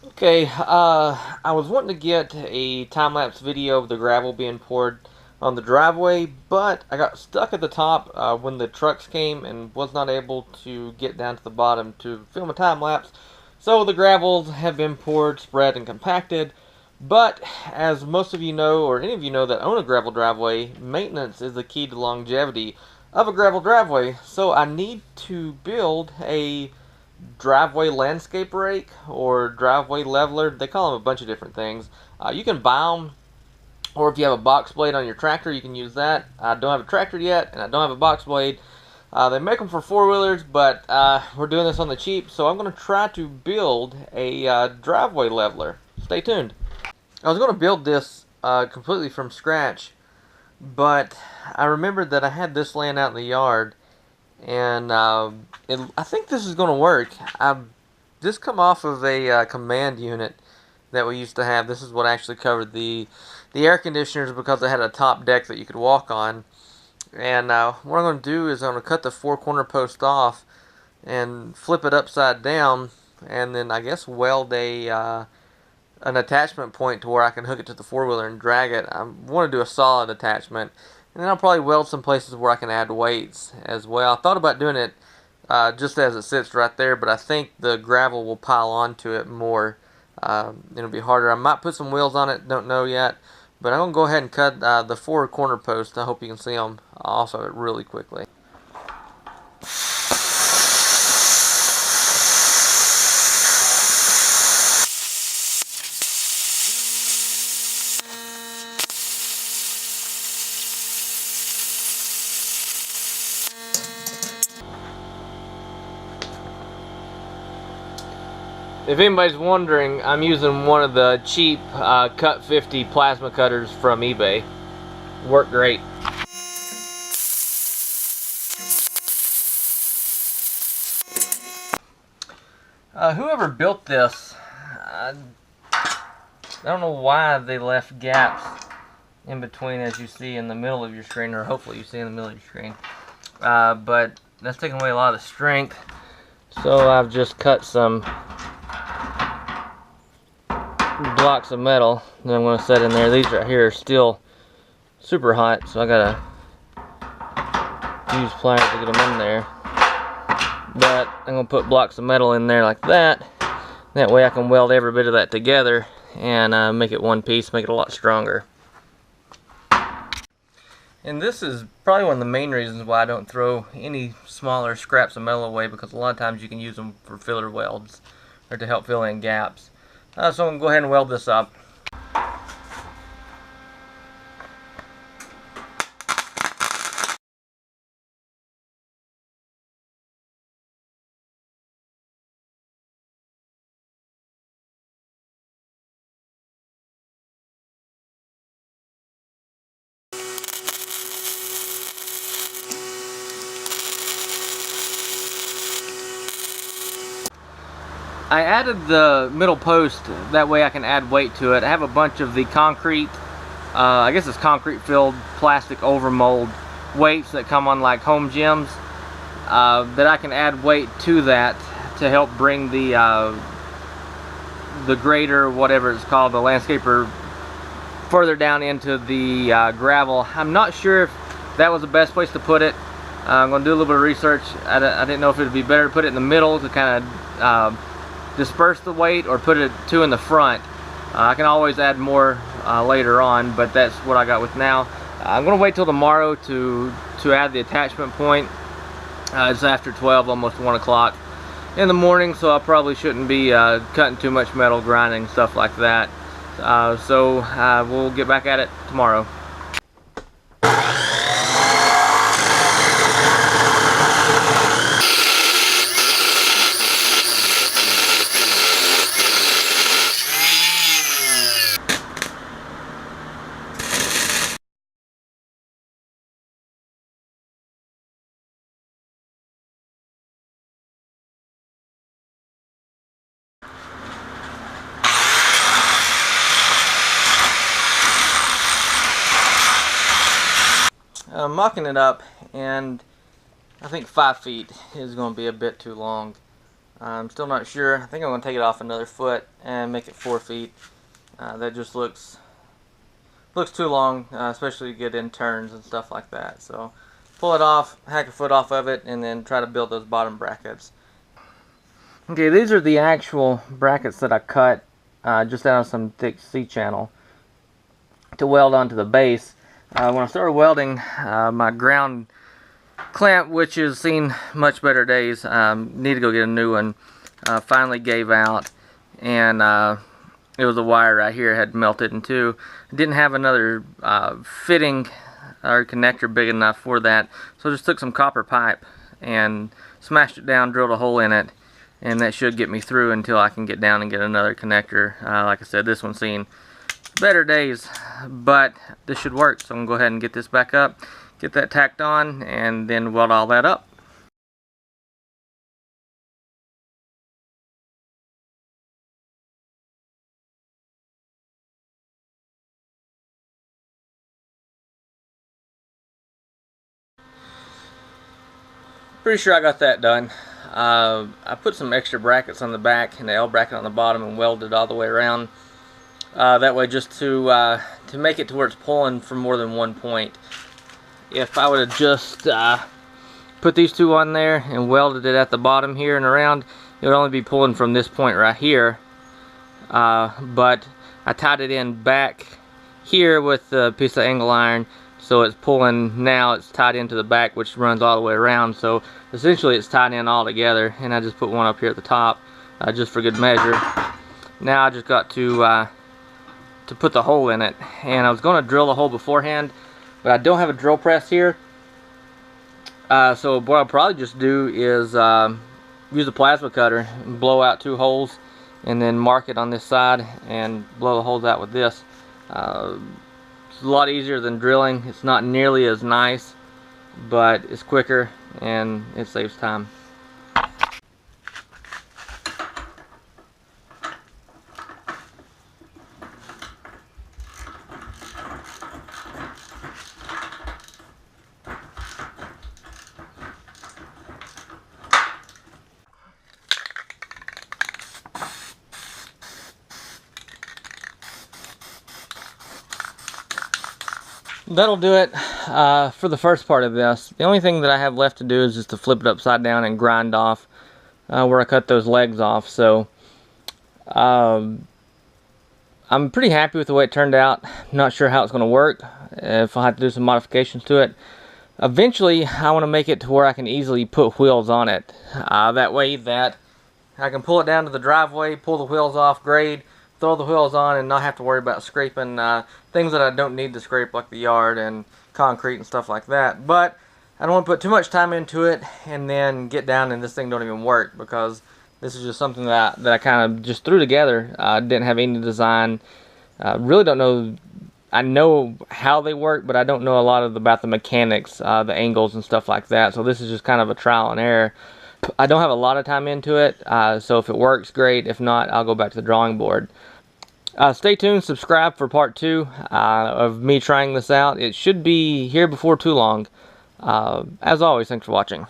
Okay, I was wanting to get a time-lapse video of the gravel being poured on the driveway, but I got stuck at the top when the trucks came and was not able to get down to the bottom to film a time-lapse. So the gravels have been poured, spread, and compacted. But as most of you know, or any of you know that own a gravel driveway, maintenance is the key to longevity of a gravel driveway. So I need to build a driveway landscape rake or driveway leveler. They call them a bunch of different things. You can buy them, or if you have a box blade on your tractor, you can use that. I don't have a tractor yet, and I don't have a box blade. They make them for four-wheelers, but we're doing this on the cheap, so I'm going to try to build a driveway leveler. Stay tuned. I was going to build this completely from scratch, but I remembered that I had this laying out in the yard, and I think this is going to work. This come off of a command unit that we used to have. This is what actually covered the air conditioners because it had a top deck that you could walk on. And what I'm going to do is I'm going to cut the four corner post off and flip it upside down, and then I guess weld an attachment point to where I can hook it to the four-wheeler and drag it. I want to do a solid attachment, and then I'll probably weld some places where I can add weights as well. I thought about doing it just as it sits right there, but I think the gravel will pile onto it more. It'll be harder. I might put some wheels on it, don't know yet, but I'm going to go ahead and cut the four corner posts. I hope you can see them off of it really quickly. If anybody's wondering, I'm using one of the cheap Cut 50 plasma cutters from eBay. Work great. Whoever built this, I don't know why they left gaps in between, as you see in the middle of your screen, or hopefully you see in the middle of your screen. But that's taking away a lot of strength. So I've just cut some blocks of metal that I'm going to set in there. These right here are still super hot, so I gotta use pliers to get them in there. But I'm going to put blocks of metal in there like that. That way I can weld every bit of that together and make it one piece, make it a lot stronger. And this is probably one of the main reasons why I don't throw any smaller scraps of metal away, because a lot of times you can use them for filler welds or to help fill in gaps. So I'm going to go ahead and weld this up. I added the middle post, that way I can add weight to it. I have a bunch of the concrete, I guess it's concrete filled plastic overmold weights that come on like home gyms, that I can add weight to that to help bring the grader, whatever it's called, the landscaper, further down into the gravel. I'm not sure if that was the best place to put it. I'm going to do a little bit of research. I didn't know if it would be better to put it in the middle to kind of disperse the weight, or put it two in the front. I can always add more later on, but that's what I got with now. I'm going to wait till tomorrow to add the attachment point. It's after 12, almost 1 o'clock in the morning, so I probably shouldn't be cutting too much metal, grinding, stuff like that. So we'll get back at it tomorrow. I'm mocking it up, and I think 5 feet is going to be a bit too long. I'm still not sure. I think I'm going to take it off another foot and make it 4 feet. That just looks too long, especially to get in turns and stuff like that. So pull it off, hack a foot off of it, and then try to build those bottom brackets. Okay, these are the actual brackets that I cut just out of some thick C-channel to weld onto the base. When I started welding, my ground clamp, which has seen much better days, need to go get a new one, finally gave out, and it was a wire right here had melted in two. I didn't have another fitting or connector big enough for that, so I just took some copper pipe and smashed it down, drilled a hole in it, and that should get me through until I can get down and get another connector. Like I said, this one's seen better days, but this should work, so I'm going to go ahead and get this back up, get that tacked on, and then weld all that up. Pretty sure I got that done. I put some extra brackets on the back and the L bracket on the bottom and welded all the way around. That way, just to make it to where it's pulling from more than one point. If I would have just put these two on there and welded it at the bottom here and around, it would only be pulling from this point right here. But I tied it in back here with a piece of angle iron, so it's pulling now. It's tied into the back, which runs all the way around. So essentially, it's tied in all together. And I just put one up here at the top, just for good measure. Now I just got to put the hole in it, and I was going to drill the hole beforehand, but I don't have a drill press here. So what I'll probably just do is use a plasma cutter and blow out 2 holes, and then mark it on this side and blow the holes out with this. It's a lot easier than drilling. It's not nearly as nice, but it's quicker and it saves time. That'll do it for the first part of this. The only thing that I have left to do is just to flip it upside down and grind off where I cut those legs off. So I'm pretty happy with the way it turned out. Not sure how it's going to work, if I'll have to do some modifications to it. Eventually, I want to make it to where I can easily put wheels on it. That way that I can pull it down to the driveway, pull the wheels off, grade, throw the wheels on, and not have to worry about scraping things that I don't need to scrape, like the yard and concrete and stuff like that. But I don't want to put too much time into it and then get down and this thing don't even work, because this is just something that I kind of just threw together. Didn't have any design. Really don't know. I know how they work, but I don't know a lot about the mechanics, the angles and stuff like that. So this is just kind of a trial and error. I don't have a lot of time into it, so if it works, great. If not, I'll go back to the drawing board. Stay tuned, subscribe for part 2 of me trying this out. It should be here before too long. As always, thanks for watching.